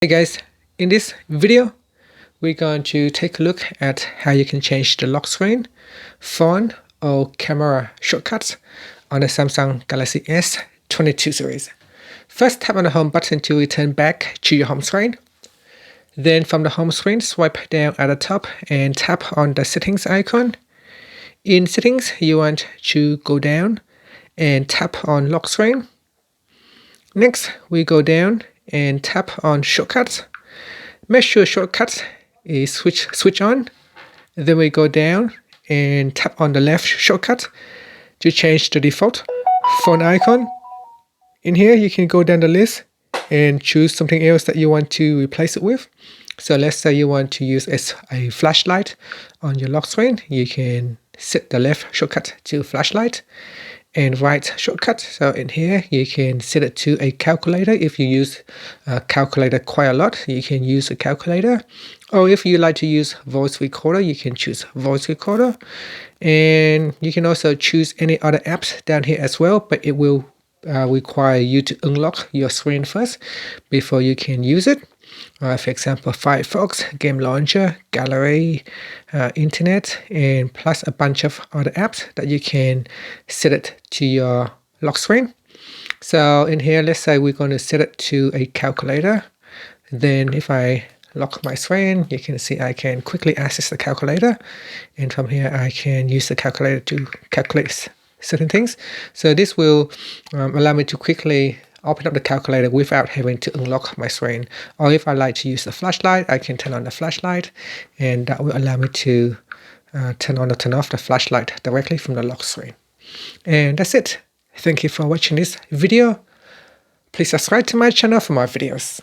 Hey guys, in this video we're going to take a look at how you can change the lock screen, phone or camera shortcuts on the Samsung Galaxy S22 series. First, tap on the home button to return back to your home screen. Then from the home screen, swipe down at the top and tap on the settings icon. In settings, you want to go down and tap on lock screen. Next, we go down and tap on shortcuts. Make sure shortcuts is switch on. Then we go down and tap on the left shortcut to change the default phone icon. In here, you can go down the list and choose something else that you want to replace it with. So let's say you want to use a flashlight on your lock screen. You can set the left shortcut to flashlight and right shortcut. So in here, you can set it to a calculator. If you use a calculator quite a lot, you can use a calculator. Or if you like to use voice recorder, you can choose voice recorder. And you can also choose any other apps down here as well, but it will require you to unlock your screen first before you can use it. For example, Firefox, Game Launcher, Gallery, Internet, and plus a bunch of other apps that you can set it to your lock screen. So in here, let's say we're going to set it to a calculator. Then if I lock my screen, you can see I can quickly access the calculator. And from here, I can use the calculator to calculate certain things. So this will allow me to quickly open up the calculator without having to unlock my screen. Or if I like to use the flashlight, I can turn on the flashlight, and that will allow me to turn on or turn off the flashlight directly from the lock screen. And that's it. Thank you for watching this video. Please subscribe to my channel for more videos.